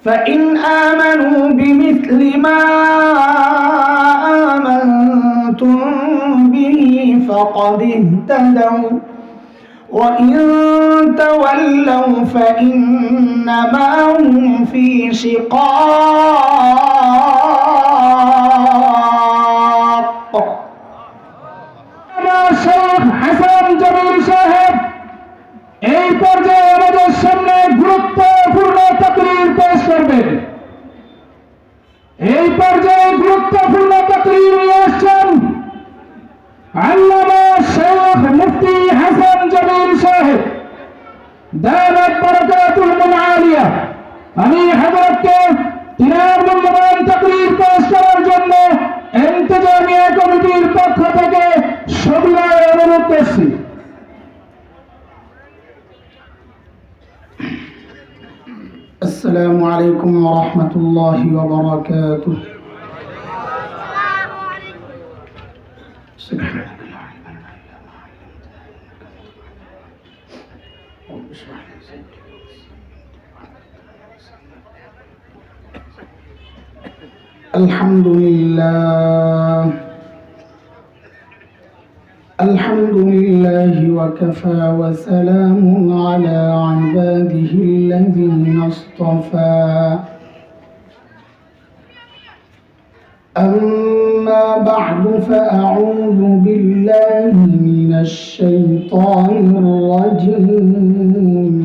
فإن آمنوا بمثل ما آمنتم به فقد اهتدوا وإن تولوا فإنما هم في شقاق শেখ হাসান জমির সাহেব এই পর্যায়ে আমাদের সামনে গুরুত্বপূর্ণ তাকরীর পেশ করবেন। এই পর্যায়ে গুরুত্বপূর্ণ তাকরীর নিয়ে আসছেন আল্লামা শেখ মুফতি হাসান জমির সাহেব দামাত বারাকাতুহুল আলিয়া। আমি হযরতকে তিনার মূল্যবান তাকরীর পেশ করার জন্য ইন্তেজামিয়া কমিটির পক্ষ থেকে সবিনয় অনুরোধ করছি। السلام عليكم ورحمة الله وبركاته. سبحانك لا علم لنا إلا ما علمتنا رب اشرح لي صدري. الحمد لله الحمد لله وكفى وسلام على عباده الذين اصطفى. أما بعد فأعوذ بالله من الشيطان الرجيم.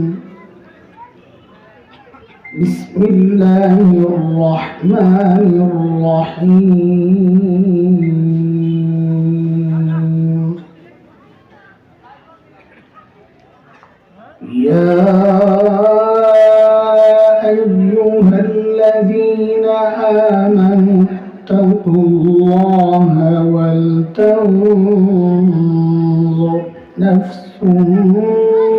بسم الله الرحمن الرحيم. يا أيها الذين آمنوا اتقوا الله ولتنظر نفس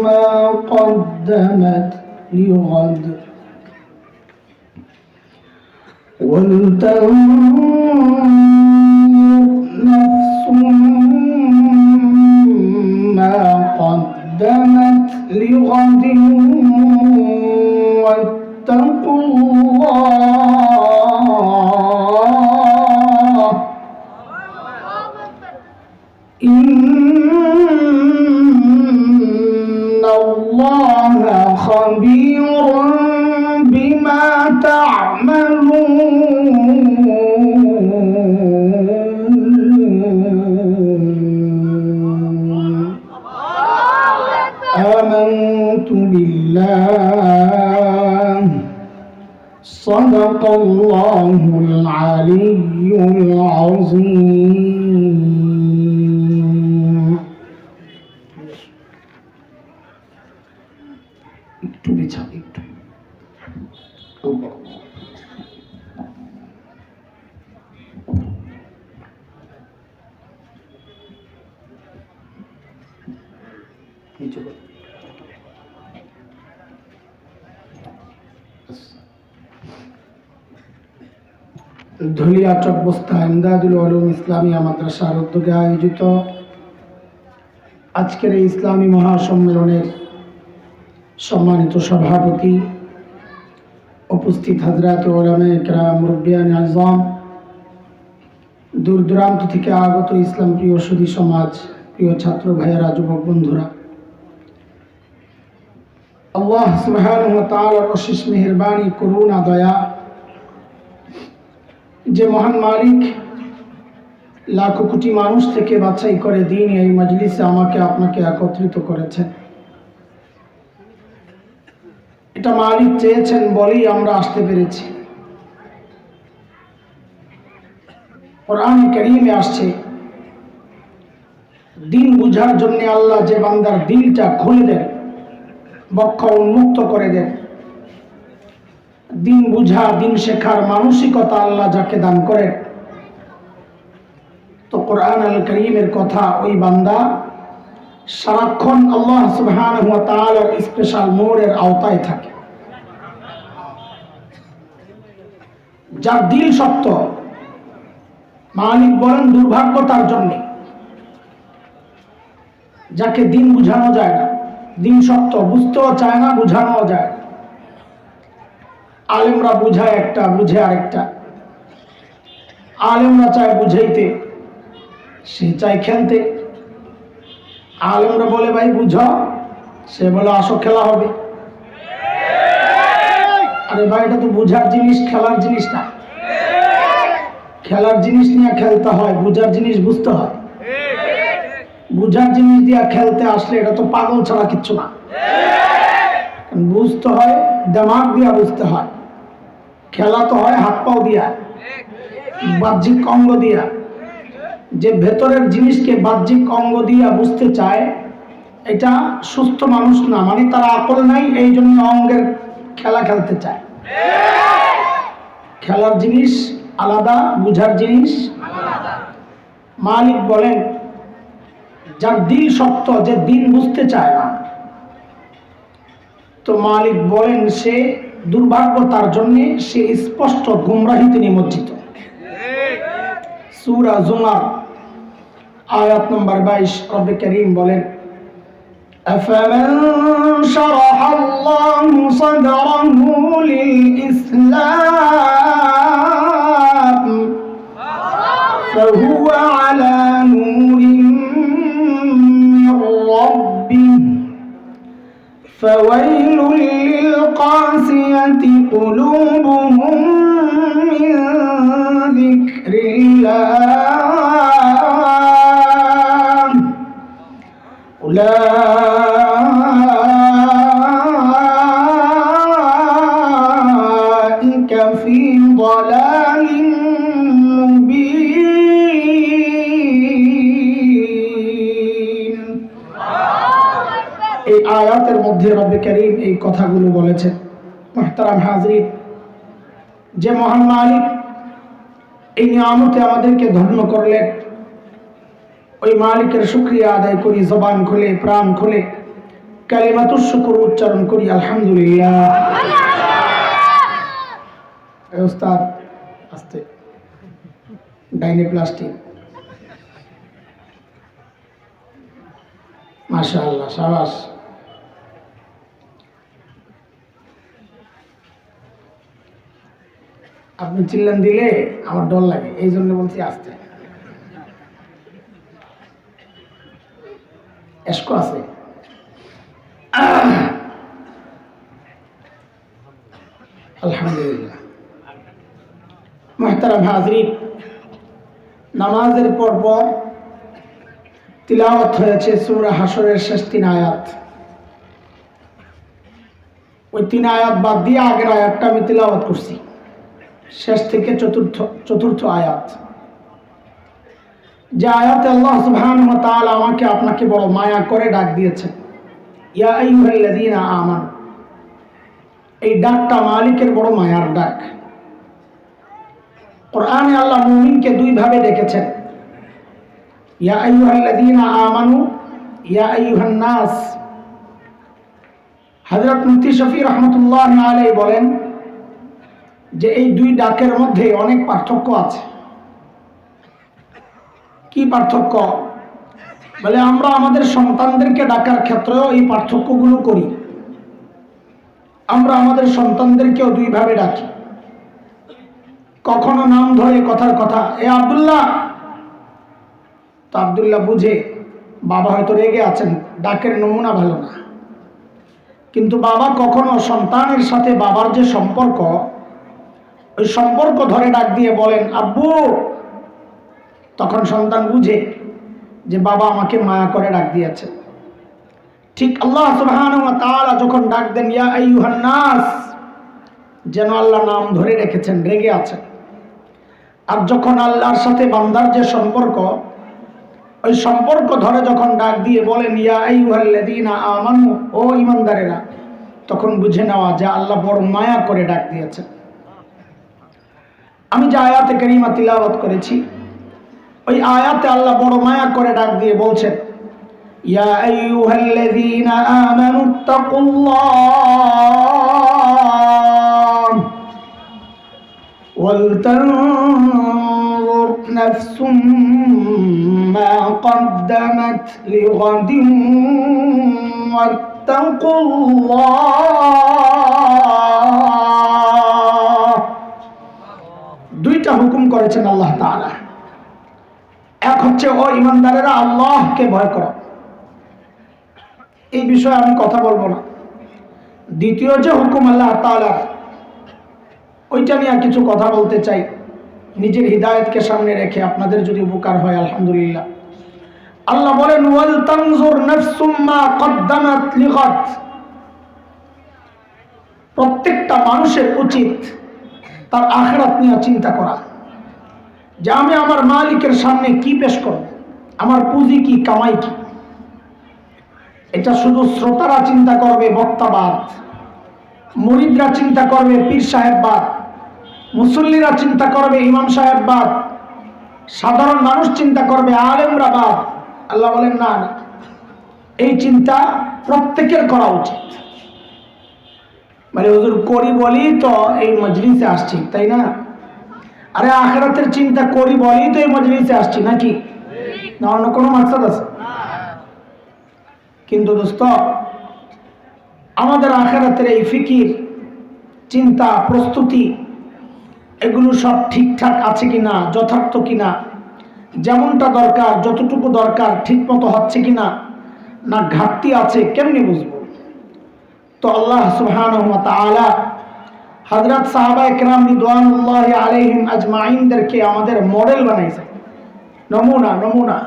ما قدمت لغد نفس ما قدمت لغد واتقوا الله إن الله خبير بما تعملون. آمنت بالله صدق الله العلي العظيم. একটু বিছাও একটু। নিচে করো। ধুলিয়া চকবস্তা ইমদাদুল উলুম ইসলামিয়া মাদ্রাসার উদ্যোগে আয়োজিত আজকের এই ইসলামী মহাসম্মেলনের সম্মানিত সভাপতি, উপস্থিত হযরত উলামায়ে কেরাম, মুরব্বিয়ান আযম, দূর দূরান্ত থেকে আগত ইসলাম প্রিয় সুধী সমাজ, প্রিয় ছাত্র ভাইয়েরা, যুবক বন্ধুরা, আল্লাহ সুবহানাহু ওয়া তাআলার অশেষ মেহেরবানি, করুণা, দয়া, যে মহান মালিক লাখো কোটি মানুষ থেকে বাছাই করে দিন এই মজলিসে আমাকে আপনাকে একত্রিত করেছেন। এটা মালিক চেয়েছেন বলেই আমরা আসতে পেরেছি। কোরআন কারীমে আসছে, দিন বুঝার জন্য আল্লাহ যে বান্দার দিলটা খুলে দেন, বক্ষ উন্মুক্ত করে দেন, দিন বুঝা, দিন শেখার মানসিকতা আল্লাহ যাকে দান করেন, তো কোরআন আল কারীমের কথা ওই বান্দা সারাক্ষণ আল্লাহ সুবহানাহু ওয়া তাআলার স্পেশাল মোড়ের আওতায় থাকে। যার দিল শক্ত, মালিক বলেন দুর্ভাগ্য তার জন্য, যাকে দিন বুঝানো যায় না, দিন শক্ত, বুঝতেও চায় না, বুঝানো যায় না। আলেমরা বুঝায় একটা, বুঝে আরেকটা। আলেমরা চায় বুঝাইতে, সে চায় খেলতে। আলেমরা বলে ভাই বুঝো, সে বলে আসো খেলা হবে। আরে ভাই এটা তো বুঝার জিনিস, খেলার জিনিস না। খেলার জিনিস নিয়ে খেলতে হয়, বুঝার জিনিস বুঝতে হয়। বুঝার জিনিস দিয়ে খেলতে আসলে এটা তো পাগল ছাড়া কিচ্ছু না। বুঝতে হয় দিমাগ দিয়া, বুঝতে হয়। খেলা তো হয় হাত পাও দিয়া, বাহ্যিক অঙ্গ দিয়া। যে ভেতরের জিনিসকে বাহ্যিক অঙ্গ দিয়া বুঝতে চায়, এটা সুস্থ মানুষ না, মানে তার আকল নাই, এই জন্য অঙ্গের খেলা খেলতে চায়। খেলার জিনিস আলাদা, বুঝার জিনিস আলাদা। মালিক বলেন যার দিল শক্ত, যে দিন বুঝতে চায় না, তো মালিক বলেন সে দুর্ভাগ্য তার জন্য, সে স্পষ্ট গুমরাহিতে নিমজ্জিত। সূরা জুমার আয়াত নম্বর 22 রব্বে কারীম বলেন أفمن شرح الله صدره للإسلام فهو على نور من ربه فويل للقاسية قلوبهم من ذكر الله أولئك في ضلال مبين। এই আয়াতের মধ্যে রব্বে কারীম এই কথাগুলো বলেছেন। মুহতারাম হাজরিন, যে মহান মালিক এই নিয়ামতে আমাদেরকে ধন্য করলেন, ওই মালিকের শুকরিয়া আদায় করি, জবান খুলে, প্রাণ খুলে কালিমাতুশ শুকর উচ্চারণ করি, আলহামদুলিল্লাহ। ওস্তাদ আস্তে, ডাইনে প্লাস্টিক, মাশাআল্লাহ, শাবাশ। আপনি চিল্লান দিলে আমার ডর লাগে, এই জন্য বলছি আস্তে। এসকো আছে। আলহামদুলিল্লাহ। মুহতারাম হাজরিন, নামাজের পর পর তিলাওয়াত হয়েছে সূরা হাশরের শেষ 3 আয়াত। ওই 3 আয়াত বাদ দিয়ে আগের আয়াতটা আমি তিলাওয়াত করছি, শেষ থেকে চতুর্থ আয়াত। যে আয়াতে আল্লাহ সুবহানাহু ওয়া তাআলা আমাকে আপনাকে বড় মায়া করে ডাক দিয়েছেন, ইয়া আইয়ুহাল্লাযীনা আমানু। এই ডাকটা মালিকের বড় মায়ার ডাক। কোরআনে আল্লাহ মুমিনকে দুই ভাবে ডেকেছেন, ইয়া আইয়ুহাল্লাযীনা আমানু, ইয়া আইয়ুহান নাস। হযরত মুফতি শফি রাহমাতুল্লাহি আলাইহি বলেন যে এই দুই ডাকের মধ্যে অনেক পার্থক্য আছে। কি পার্থক্য? বলে আমরা আমাদের সন্তানদেরকে ডাকার ক্ষেত্রেও এই পার্থক্যগুলো করি। আমরা আমাদের সন্তানদেরকেও দুই ভাবে ডাকি। কখনো নাম ধরে কথার কথা, এ আব্দুল্লাহ, তো আব্দুল্লাহ বুঝে বাবা হয়তো রেগে আছেন, ডাকের নমুনা ভালো না। কিন্তু বাবা কখনো সন্তানের সাথে বাবার যে সম্পর্ক, ওই সম্পর্ক ধরে ডাক দিয়ে বলেন আব্বু, তখন সন্তান বুঝে যে বাবা আমাকে মায়া করে ডাক দিয়েছে। ঠিক আল্লাহ সুবহানাহু ওয়া তাআলা যখন ডাক দেন ইয়া আইয়ুহান নাস, যেন আল্লাহ নাম ধরে রেখেছেন, রেগে আছেন। আর যখন আল্লাহর সাথে বান্দার যে সম্পর্ক, ওই সম্পর্ক ধরে যখন ডাক দিয়ে বলেন ইয়া আইয়ুহাল্লাযীনা আমানু, ও ঈমানদারেরা, তখন বুঝে নেওয়া যে আল্লাহ বড় মায়া করে ডাক দিয়েছেন। আমি যে আয়াতে কারিমা তিলাওয়াত করেছি, ওই আয়াতে আল্লাহ বড় মায়া করে ডাক দিয়ে বলছেন ইয়া আইয়ুহাল্লাযীনা আমানু তাকুল্লাহ ওয়াল তানজুর নাফসুম মা কদ্দামাত লিগাদিন ওয়াত্তাকুল্লাহ হুকুম করেছেন আল্লাহ তাআলা। এক হচ্ছে ও ইমানদারেরা আল্লাহকে ভয় করো, এই বিষয়ে আমি কথা বলবো না। দ্বিতীয় যে হুকুম আল্লাহ তাআলার, ওইটা নিয়ে কিছু কথা বলতে চাই, নিজের হিদায়াতকে সামনে রেখে। আপনাদের যদি উপকার হয় আলহামদুলিল্লাহ। আল্লাহ বলেন ওয়াল তানজুর নাফসুম মা কদ্দামাত লিগাদ, প্রত্যেকটা মানুষের উচিত তার আখিরাত নিয়ে চিন্তা করা, যে আমি আমার মালিকের সামনে কি পেশ করব, আমার পুঁজি কি, কামাই কি। এটা শুধু শ্রোতারা চিন্তা করবে বক্তাবাদ, মুরিদরা চিন্তা করবে পীর সাহেববাদ, মুসল্লিরা চিন্তা করবে ইমাম সাহেববাদ, সাধারণ মানুষ চিন্তা করবে আলেমরা বাদ। আল্লাহ বলেন না না, এই চিন্তা প্রত্যেকের করা উচিত। মানে হুজুর করি বলি তো এই মজলিসে আসছি, তাই না? আরে আখিরাতের চিন্তা করি বলি তো এই মজলিসে আসছি, নাকি না অন্য কোনো মাকসাদ আছে? কিন্তু দোস্ত, আমাদের আখিরাতের এই ফিকির, চিন্তা, প্রস্তুতি, এগুলো সব ঠিকঠাক আছে কিনা, যথার্থ কিনা, যেমনটা দরকার, যতটুকু দরকার ঠিক মতো হচ্ছে কিনা, না ঘাটতি আছে, কেমনি বুঝবো? তো আল্লাহ সুবহানাহু ওয়া তাআলা হযরত সাহাবায়ে কেরাম রিদওয়ানুল্লাহি আলাইহিম আজমাইনদেরকে আমাদের মডেল বানাইছে, নমুনা।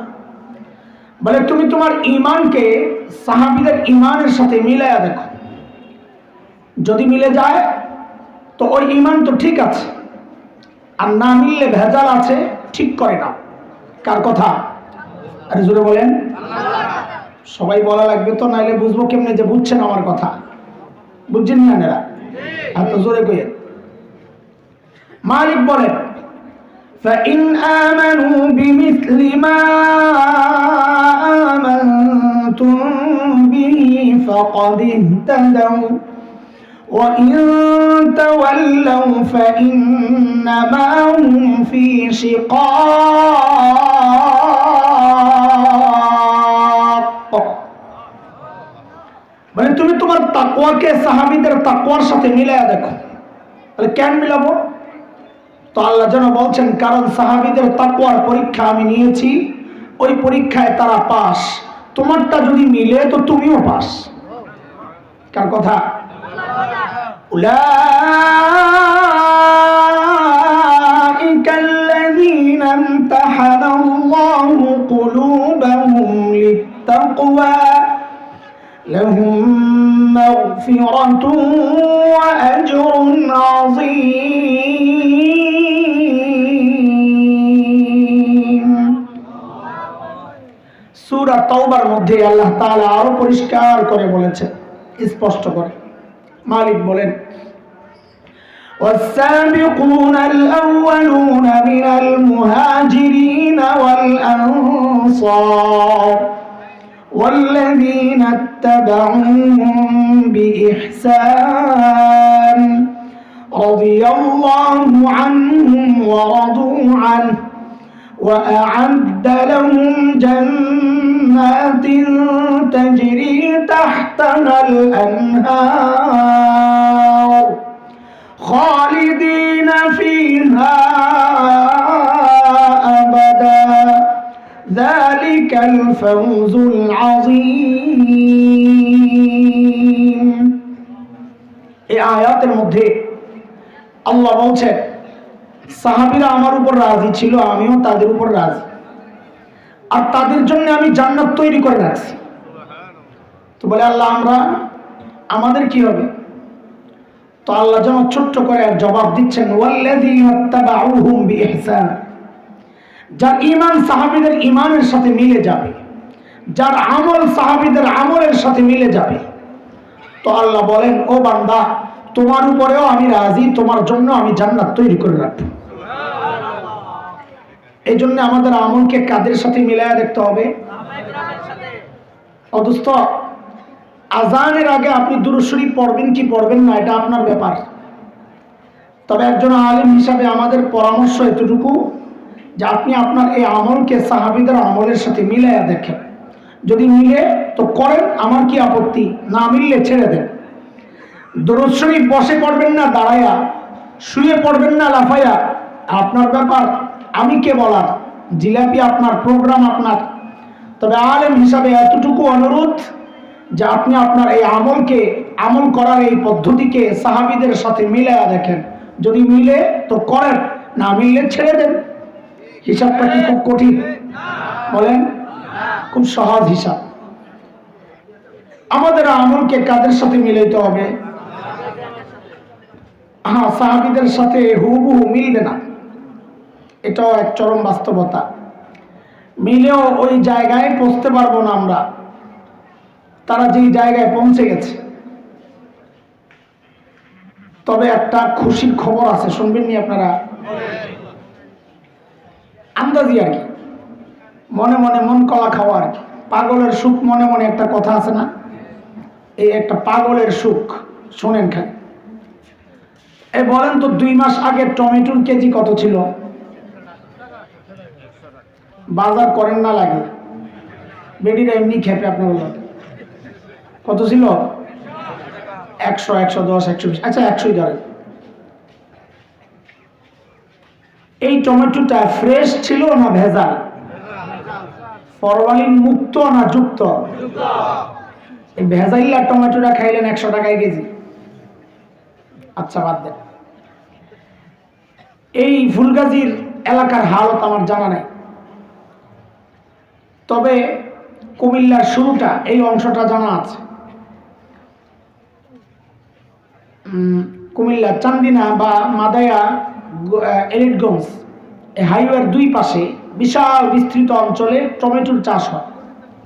বলে তুমি তোমার ঈমানকে সাহাবীদের ঈমানের সাথে মিলায়া দেখো, যদি মিলে যায় তো ওই ঈমান তো ঠিক আছে, আর না মিললে ভেজাল আছে, ঠিক করে নাও। কার কথা? আরে জোরে বলেন। সবাই বলা লাগবে তো, নাইলে বুঝবো কেমনে যে বুঝছেন আমার কথা? বুঝছেন না নেরা? এত জোরে কইেন। মালিক বলেন فَإِنْ آمَنُوا بِمِثْلِ مَا آمَنْتُمْ بِهِ فَقَدِ اهْتَدَوْا وَإِنْ تَوَلَّوْا فَإِنَّمَا هُمْ فِي شِقَاقٍ। মানে তুমি তোমার তাকওয়াকে সাহাবীদের তাকওয়ার সাথে মিলায়া দেখো। তাহলে কেন মিলাবো? তো আল্লাহ যেন বলছেন, কারণ সাহাবীদের তাকওয়ার পরীক্ষা আমি নিয়েছি, ওই পরীক্ষায় তারা পাস। তোমারটা যদি মিলে তো তুমিও পাস। কার কথা? উলাইকা আল্লাযীনা ইমতাহানাল্লাহু কুলুবাহুম লিত্তাকওয়া লাহুম মাগফিরাতুন ওয়া আজরুন আযীম। সূরা তাওবার মধ্যে আল্লাহ তাআলা আরো পরিষ্কার করে বলেছেন, স্পষ্ট করে। মালিক বলেন والسابقون الأولون من المهاجرين والأنصار والذين اتبعوهم بإحسان رضي الله عنهم ورضوا عنه وأعد لهم جنات تجري تحتها الأنهار خالدين فيها أبدا ذلك الفوز العظيم। এই আয়াতের মধ্যে আল্লাহ বলছেন, সাহাবীরা আমার উপর রাজি ছিল, আমিও তাদের উপর রাজি, আর তাদের জন্য আমি জান্নাত তৈরি করে রাখছি। তো বলে আল্লাহ, আমাদের কি হবে? তো আল্লাহ যেন ছোট্ট করে জবাব দিচ্ছেন, ওয়াল্লাযীনা তাবাউহুম বিইহসান, যার ঈমান সাহাবীদের ঈমানের সাথে মিলে যাবে, যার আমল সাহাবীদের আমলের সাথে মিলে যাবে। তো আল্লাহ বলেন, ও বান্দা, তোমার উপরেও আমি রাজি, তোমার জন্য আমি জান্নাত তৈরি করে রাখবো। এই জন্য আমাদের আমলকে কাদের সাথে মিলায়া দেখতে হবে? অদুস্ত, আজানের আগে আপনি দুরূদ শরীফ পড়বেন কি পড়বেন না, এটা আপনার ব্যাপার। তবে একজন আলেম হিসাবে আমাদের পরামর্শ এতটুকু, যে আপনি আপনার এই আমলকে সাহাবীদের আমলের সাথে মিলায়া দেখেন। যদি মিলে তো করেন, আমার কি আপত্তি, না মিললে ছেড়ে দেন। দুরূদ শরীফ বসে পড়বেন না দাঁড়ায়া, শুয়ে পড়বেন না লাফায়া, আপনার ব্যাপার আমি কে বলার, জিলাপি আপনার, প্রোগ্রাম আপনার। তবে আলেম হিসাবে এতটুকু অনুরোধ যে আপনি আপনার এই আমল করার এই পদ্ধতিকে সাহাবীদের সাথে মিলায়া দেখেন। যদি মিলে তো করেন, না মিললে ছেড়ে দেন। হিসাবটা কি খুব কঠিন? বলেন, খুব সহজ হিসাব। আমাদের আমলকে কাদের সাথে মিলাইতে হবে? হ্যাঁ, সাহাবীদের সাথে হুবহু মিলবে না, এটাও এক চরম বাস্তবতা। মিলেও ওই জায়গায় পৌঁছতে পারবো না আমরা, তারা যেই জায়গায় পৌঁছে গেছে। তবে একটা খুশির খবর আছে, শুনবেন নি আপনারা? আন্দাজি আর কি, মনে মনে মন কলা খাওয়া আর কি। পাগলের সুখ মনে মনে একটা কথা আছে না? এই একটা পাগলের সুখ, শোনেন খালি। এই বলেন তো 2 মাস আগে টমেটোর কেজি কত ছিল? বাজার করেন না লাগে, বেডিরা এমনি খেপে। আপনি বললেন কত ছিল? 100, 110, 120, আচ্ছা 100 ধরেন। এই টমেটোটা ফ্রেশ ছিল না ভেজাল? ফরমালিন মুক্ত না যুক্ত? এই ভেজাইলা টমেটোটা খাইলেন 100 টাকায় কেজি। আচ্ছা বাদ দেন, এই ফুলগাজীর এলাকার হালত আমার জানা নাই। তবে কুমিল্লার শুরুটা, এই অংশটা জানা আছে। কুমিল্লা চান্দিনা বা মাদায়া এলিটগঞ্জ, এই হাইওয়ের 2 পাশে বিশাল বিস্তৃত অঞ্চলে টমেটোর চাষ হয়।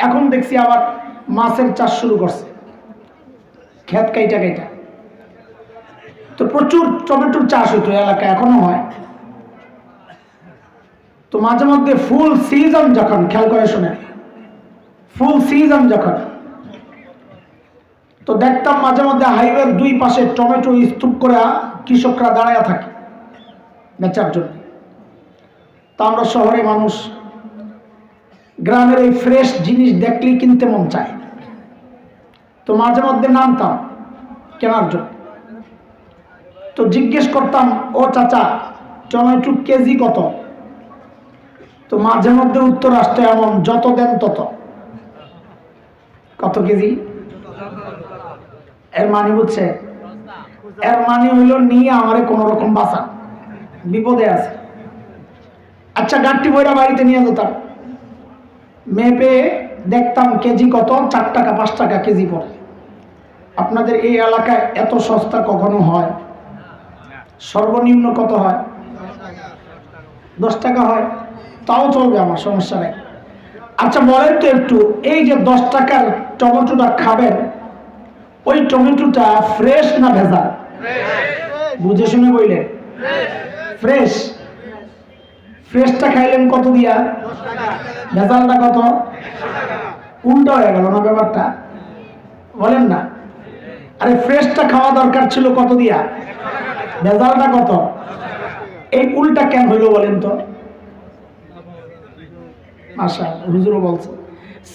এখন দেখছি আবার মাছের চাষ শুরু করছে, ক্ষেত কাইটা কাইটা। তো প্রচুর টমেটোর চাষ হইতো এলাকায়, এখনো হয়। তো মাঝে মধ্যে ফুল সিজন যখন, খেয়াল করে শুনে, ফুল সিজন যখন, তো দেখতাম মাঝে মধ্যে হাইওয়ের 2 পাশে টমেটো স্তূপ করে কৃষকরা দাঁড়ায় থাকে বেচার জন্য। তা আমরা শহরে মানুষ, গ্রামের এই ফ্রেশ জিনিস দেখলেই কিনতে মন চায়। তো মাঝে মধ্যে নামতাম কেনার জন্য। তো জিজ্ঞেস করতাম, ও চাচা টমেটো কেজি কত? তো মাঝে মধ্যে উত্তর আসতো এমন, যত দেন তত। কত কেজি? এর মানে বুঝছে? এর মানে হইল নিয়ে আমারে কোন রকম বাঁচা, বিপদে আছে। আচ্ছা গাড়ি বইরা বাড়িতে নিয়ে যেতাম, মেপে দেখতাম কেজি কত, 4 টাকা 5 টাকা কেজি পড়ে। আপনাদের এই এলাকায় এত সস্তা কখনো হয়? সর্বনিম্ন কত হয়? 10 টাকা হয়, তাও চলবে, আমার সমস্যা নেই। আচ্ছা বলেন তো একটু, এই যে 10 টাকার টমেটোটা খাবেন, ওই টমেটোটা ফ্রেশ না ভেজাল? বুঝে শুনে বললেন ফ্রেশ। ফ্রেশটা খাইলেন কত দিয়া? ভেজালটা কত? উল্টো হয়ে গেল না ব্যাপারটা? বলেন না। আরে ফ্রেশটা খাওয়া দরকার ছিল কত দিয়া? ভেজালটা কত? এই উল্টা কেন হইল বলেন তো? মাশাআল্লাহ, হুজুরও বলছে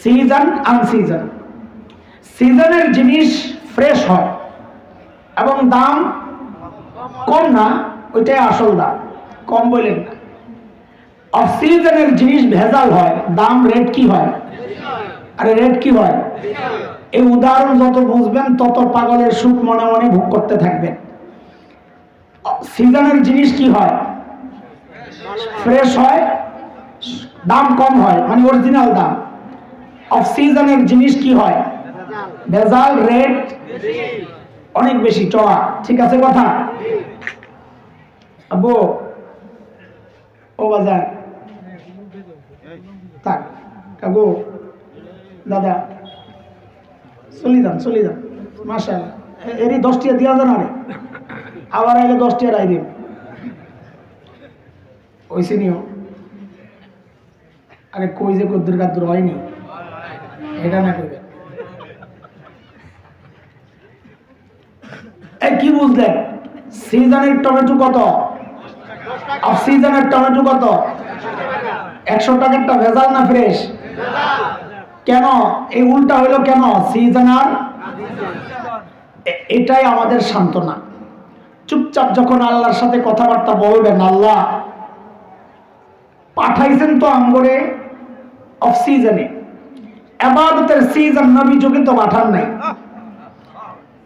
সিজন আনসিজন। সিজনের জিনিস ফ্রেশ হয় এবং দাম কম না, ওইটাই আসল দাম, কম বলেন না। অফ সিজনের জিনিস ভেজাল হয়, দাম রেট কি হয়? আরে রেট কি হয়? এই উদাহরণ যত বুঝবেন তত পাগলের সুখ মনে মনে ভোগ করতে থাকবেন। সিজনের জিনিস কি হয়? ফ্রেশ হয়, দাম কম হয়, মানে অরিজিনাল দাম। অফ সিজনের জিনিস কি হয়? ভেজাল, রেট অনেক বেশি চড়া। ঠিক আছে কথা? আব্বু ও বাজার থাক, কাকু দাদা চলি যান মাশাআল্লাহ। এরই 10 টাকা দিয়া যান, আরে আবার আইলে 10 টাকা রাই দিব ওইসে নিও। আরে কই যে কদ্দুর কাদ্দুর হয়নি, এটা না করবে। এই কি বুঝলেন? সিজনের টমেটো কত? অফ সিজনের টমেটো কত? 100 টাকারটা ভেজাল না ফ্রেশ? কেন এই উল্টা হইলো কেন? সিজন আর এটাই আমাদের সান্ত্বনা। চুপচাপ যখন আল্লাহর সাথে কথাবার্তা বলবেন, আল্লাহ পাঠাইছেন তো আমগরে অফ সিজনে, ইবাদতের সিজন নবী যুগে তো পাঠান নাই,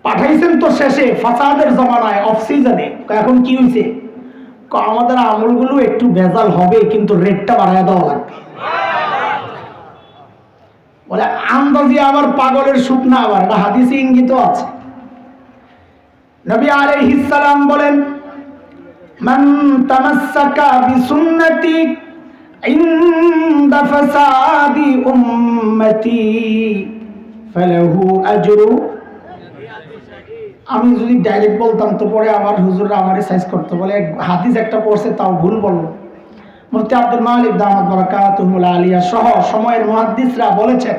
পাঠাইছেন তো শেষে ফাসাদের জমানায় অফ সিজনে। এখন কি হয়েছে, আমাদের আমলগুলো একটু ভেজাল হবে কিন্তু রেটটা বাড়ায় দেওয়া লাগবে। বলে আন্দাজি আবার পাগলের সুখ না, আবার এটা হাদিসে ইঙ্গিত আছে। নবী আলাইহিস সালাম বলেন, মান তামাসসাকা বিসুন্নতি ইনদা ফাসাদি উম্মতি ফালাহু আজরু। আমি যদি ডাইরেক্ট বলতাম তো পরে আমার হুজুররা আমারে সাইজ করতে, বলে হাদিস একটা পড়ছে তাও ভুল বলল। মুফতি আব্দুল মালিক দামাত বারাকাতুহুল আলিয়া সহ সময়ের মুহাদ্দিসরা বলেছেন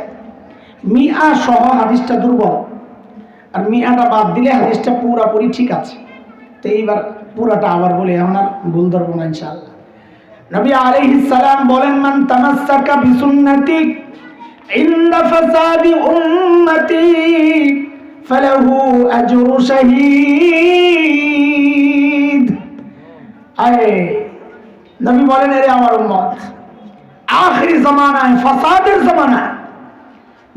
মিআ সহ হাদিসটা দুর্বল, আর মিআটা বাদ দিলে হাদিসটা পুরাপুরি ঠিক আছে। তো এইবার পুরাটা আবার বলে, এখন আর ভুল ধরবো না ইনশাআল্লাহ। নবী আলাইহিস সালাম বলেন, মান তামাসসাকা বিসুন্নতি ইনদা ফাসাদি উম্মতি ফালাহু আজরু শাহীদ। আয় নবী বলেন, এরে আমার উম্মত, আখিরি জামানায় ফাসাদের জামানায়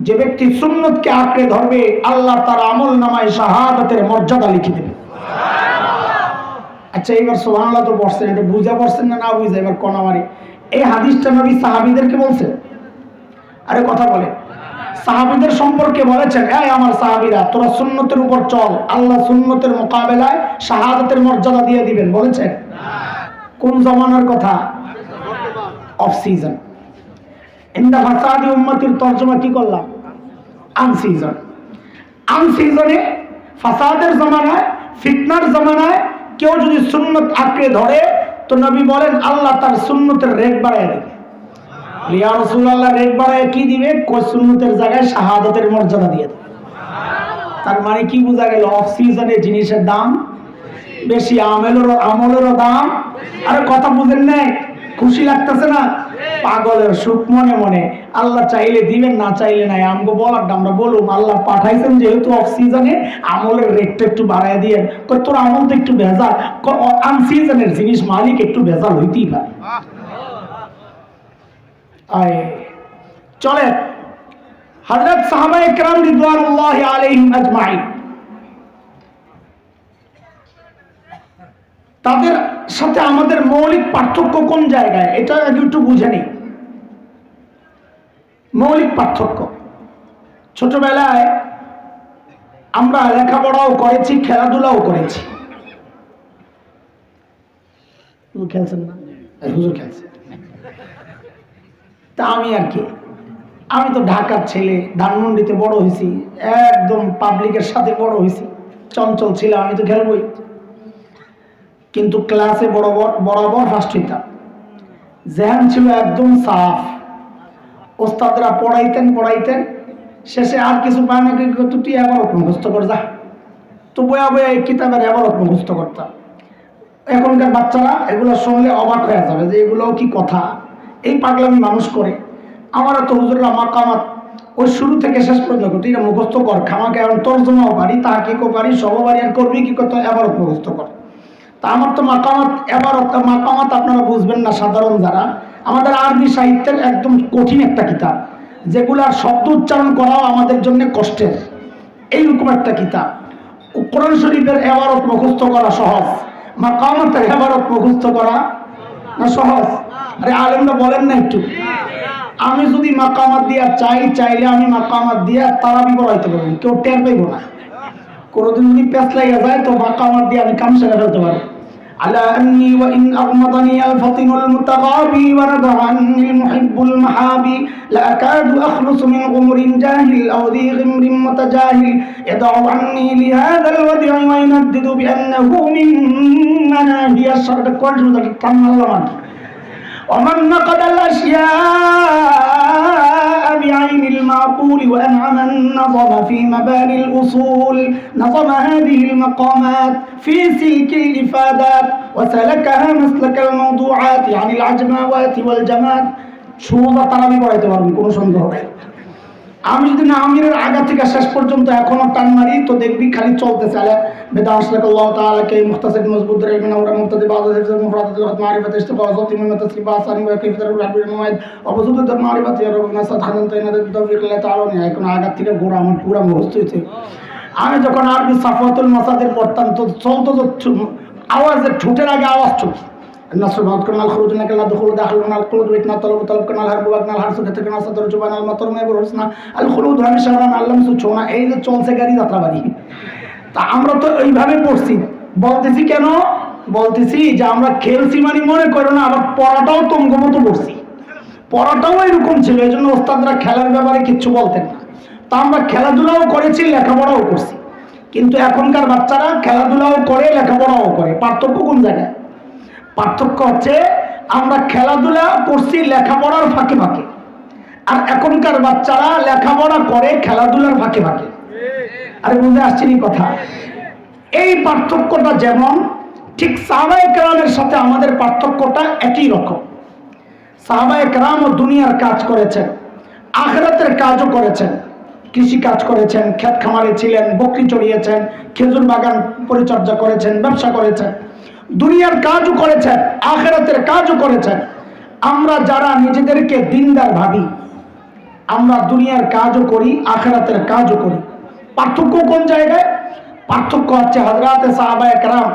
যে ব্যক্তি সুন্নতকে আঁকড়ে ধরবে, আল্লাহ তার আমল নামায় শাহাদাতের মর্যাদা লিখে দেবে। আচ্ছা এবার সুবহানাল্লাহ তো পড়ছেন, এটা বুঝা পড়ছেন না না বুঝা, এবার কোন আমারে এই হাদিসটা নবী সাহাবীদেরকে বলছেন। আরে কথা বলে, সাহাবীদের সম্পর্কে বলেছেন, এই আমার সাহাবীরা তোরা সুন্নতের উপর চল, আল্লাহ সুন্নতের মোকাবেলায় শাহাদাতের মর্যাদা দিয়ে দিবেন বলেছেন। কোন জামানার কথা? Off season. ইনদা ফাসাদি উম্মতির তরজমা কি করলাম? আন সিজন। আন সিজনে ফাসাদের জামানায়, ফিতনার জামানায় কেউ যদি সুন্নত আঁকড়ে ধরে তো নবী বলেন আল্লাহ তার সুন্নতের রেট বাড়ায় দেবে। ইয়া রাসূলুল্লাহ, রেট বাড়ায় কি দিবে? কোন সুন্নতের জায়গায় শাহাদাতের মর্যাদা দিয়ে দেবে। তার মানে কি বোঝা গেল? অফ সিজনে জিনিসের দাম বেশি, আমলেরও দাম। আরে কথা বুঝেন নাই? খুশি লাগতেছে না? পাগলের সুখ মনে মনে, আল্লাহ চাইলে দিবেন, না চাইলে নাই। আমগো বলার আমরা বলুম আল্লাহ পাঠাইছেন যেহেতু অফ সিজনে, আমলের রেটটা একটু বাড়ায় দিয়েন। তোর আমল তো একটু ভেজাল, আন সিজনের জিনিস মালিক একটু ভেজাল হইতেই পারে। চলে হযরত সাহাবায়ে কেরাম রিদওয়ানুল্লাহি আলাইহিম আজমাইন, তাদের সাথে আমাদের মৌলিক পার্থক্য কোন জায়গায়, এটা একটু বুঝে নিই। মৌলিক পার্থক্য, ছোটবেলায় আমরা লেখাপড়াও করেছি, খেলাধুলাও করেছি। খেলছেন না? হুজুর খেলছে। তা আমি আর কি, আমি তো ঢাকার ছেলে, ধানমন্ডিতে বড় হয়েছি, একদম পাবলিকের সাথে বড় হয়েছি, চঞ্চল ছিলাম, আমি তো খেলবই। কিন্তু ক্লাসে বরাবর ফার্স্ট হইতাম, জেহান ছিল একদম সাফ। ওস্তাদরা পড়াইতেন, শেষে আর কিছু পায় না, তুই এবারত মুখস্থ কর যা, তো বয়া এই কিতাবের এবারত মুখস্থ করতাম। এখনকার বাচ্চারা এগুলো শুনলে অবাক হয়ে যাবে যে এগুলোও কি কথা, এই পাগলামি মানুষ করে। আমারও তো হুজুররা মাকামাত ওই শুরু থেকে শেষ পর্যন্ত তুই এটা মুখস্থ কর, খামাকে এখন তর্জমাও পারি, তাহকিকও পারি, সবও পারি, আর করবি কি করতে এবারত মুখস্থ কর। তা আমার তো মাকামাত আপনারা বুঝবেন না সাধারণ যারা, আমাদের আরবি সাহিত্যের একদম কঠিন একটা কিতাব, যেগুলার শব্দ উচ্চারণ করাও আমাদের জন্য কষ্টের, এইরকম একটা কিতাব। কোরআন শরীফের এবারত মুখস্থ করা সহজ, মাকামাতের এবারত মুখস্থ করা না সহজ? আরে আলেমরা বলেন না একটু, আমি যদি মাকামাত দিয়া চাইলে আমি মাকামাত দিয়া তারাবি পড়াইতে পারবো, কেউ টের পাইব না। কোনোদিন যদি পেঁচ লাগিয়ে যায় তো মাকামাত দিয়ে আমি কাম সেরে ফেলতে পারবো। আলা আন্নি ওয়া ইন আগমাদানি আল ফাতিনুল মুতাগাবি ওয়া রাদাহানি মুহিব্বুল মাহাবি লা আকাদু আখলুসু মিন গুমরিন জাহিল আও দি গিমরিন মুতাজাহিল ইয়াদউ আন্নি লিহাযাল ওয়াদি'i ওয়া ইয়ানদিদু বিআন্নাহু মিন মানাহিয়া শারদ কোয়াজুদা কামাল্লামান ওয়া মান নাকাদাল আশিয়া بعين المعقول وأنعم النظم في مباني الأصول نظم هذه المقامات في سلك الإفادات وسلكها مسلك الموضوعات عن العجماوات والجماد شوضة طلبي بড়াইতে পারবেন, কোনো সন্দেহ নেই। আমি যদি না আমিরের আগা থেকে শেষ পর্যন্ত এখনো টান মারি তো দেখবি খালি চলতেছে। আলা বেদাশরাকাল্লাহু তাআলা কে মুখতাসির মজবুত রাখবেন আমরা মুক্তাদি بعض الحفظ المفردات لغة معرفة اشتقاق صوت من التسليم أصلا وكيف تدرب العبد الموعد وبسوط المعرفة يا رب الناس خدمت إن التوفيق الله تعالى এখন আগার থেকে গোড়া আমার পুরো মুখস্থ হয়েছে আমি যখন আরবি সাফওয়াতুল মাসাদির পড়তাম তো চলতো তো আওয়াজের ঠোঁটের আগে আওয়াজ চলতো النصر بعد كنا الخروج إنك لا دخول داخل من القلود وإتنا طلب كنا الحرب وقنا الحرس كتكنا صدر جبان المطر ما يبرسنا الخلود هم شهران علم سوچونا এই যে চলছে গাড়ি যাত্রাবাড়ি তা আমরা তো এইভাবে পড়ছি বলতেছি কেন বলতেছি যে আমরা খেলছি মানে মনে করো না আবার পড়াটাও তঙ্গমতো পড়ছি পড়াটাও এরকম ছিল এই জন্য ওস্তাদরা খেলার ব্যাপারে কিচ্ছু বলতেন না তা আমরা খেলাধুলাও করেছি লেখাপড়াও করছি কিন্তু এখনকার বাচ্চারা খেলাধুলাও করে লেখাপড়াও করে পার্থক্য কোন জায়গায় পার্থক্য হচ্ছে আমরা খেলাধুলা করছি লেখাপড়ার ফাঁকে ফাঁকে আর এখনকার বাচ্চারা লেখাপড়া করে খেলাধুলার ফাঁকে ফাঁকে আরে বুঝে আসছেন কথা এই পার্থক্যটা যেমন ঠিক সাহাবায়ে কেরামের সাথে আমাদের পার্থক্যটা একই রকম সাহাবায়ে কেরাম ও দুনিয়ার কাজ করেছেন আখিরাতের কাজও করেছেন কৃষি কাজ করেছেন ক্ষেত খামারে ছিলেন বকরি চড়িয়েছেন খেজুর বাগান পরিচর্যা করেছেন ব্যবসা করেছেন দুনিয়ার কাজও করেছেন আখিরাতের কাজও করেছেন আমরা যারা নিজেদেরকে দিনদার ভাবি আমরা দুনিয়ার কাজও করি আখিরাতের কাজও করি পার্থক্য কোন জায়গায় পার্থক্য হচ্ছে হযরতে সাহাবায়ে কেরাম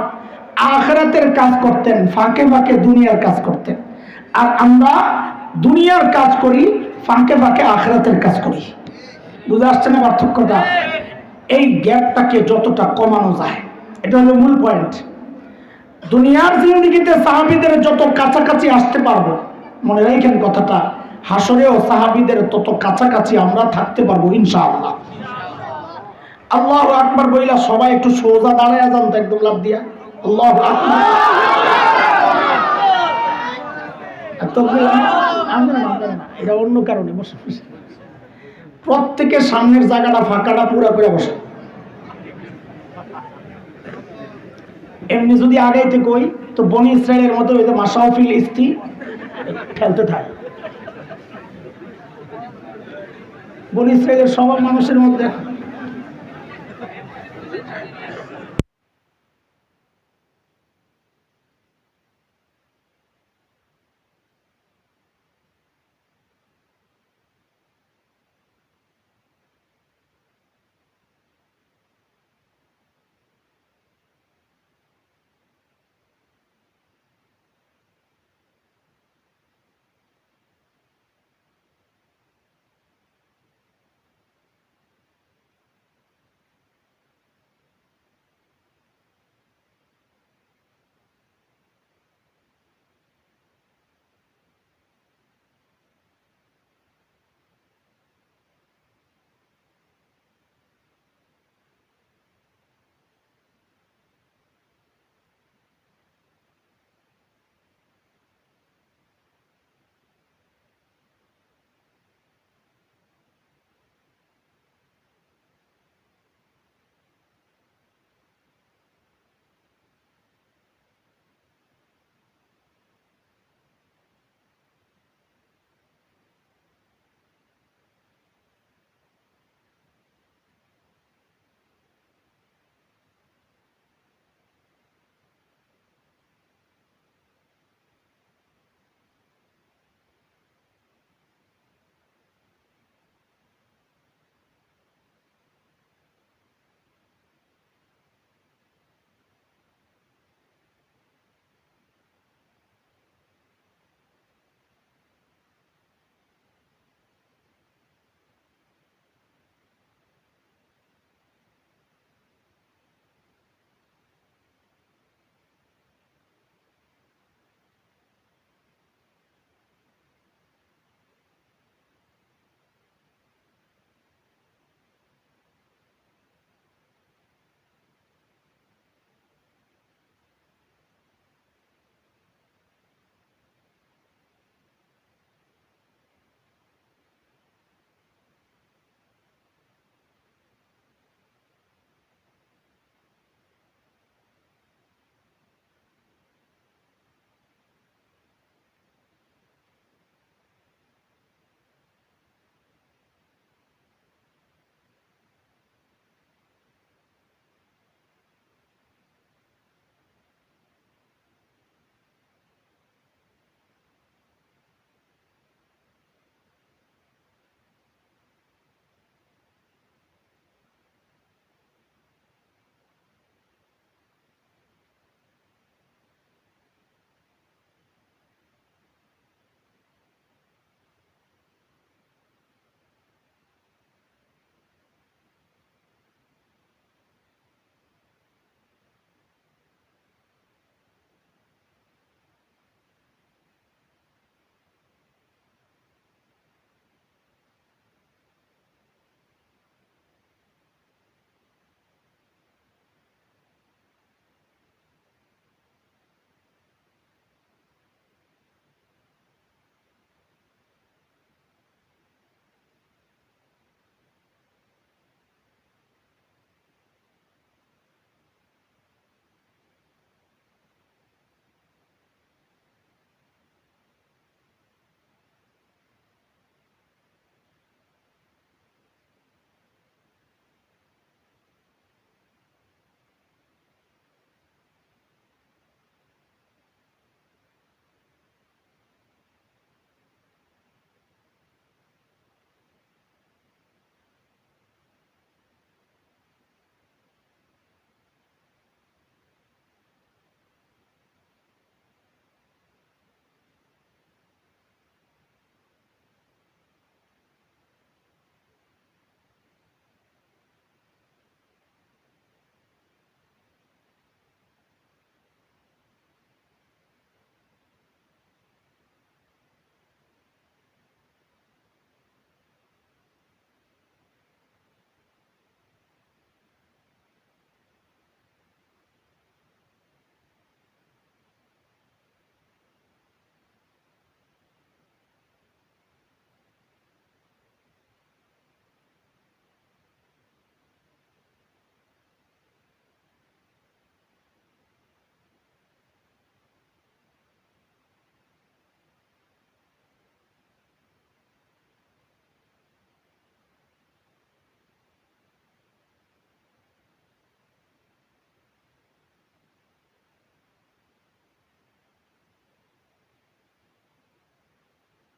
আখিরাতের কাজ করতেন ফাঁকে ফাঁকে দুনিয়ার কাজ করতেন আর আমরা দুনিয়ার কাজ করি ফাঁকে ফাঁকে আখিরাতের কাজ করি বুঝে আসছে না পার্থক্যটা এই গ্যাপটাকে যতটা কমানো যায় এটা হলো মূল পয়েন্ট দুনিয়ার জিন্দেগিতে সাহাবীদের যত কাছাকাছি আসতে পারবো মনে রাখেন কথাটা হাসরেও সাহাবীদের তত কাছাকাছি আমরা থাকতে পারবো ইনশাআল্লাহ আল্লাহু আকবার বইলা সবাই একটু সোজা দাঁড়ায় যান তো একদম লাভ দিয়া আল্লাহু আকবার এটা অন্য কারণে বসে প্রত্যেকের সামনের জায়গাটা ফাঁকাটা পুরো করে বসে এমনি যদি আগাইতে কই তো বনি ইসরায়েলের মতো ওই যে মাশাউফিল ইস্তি খেলতে থাকে বনি ইসরায়েলের সব মানুষের মধ্যে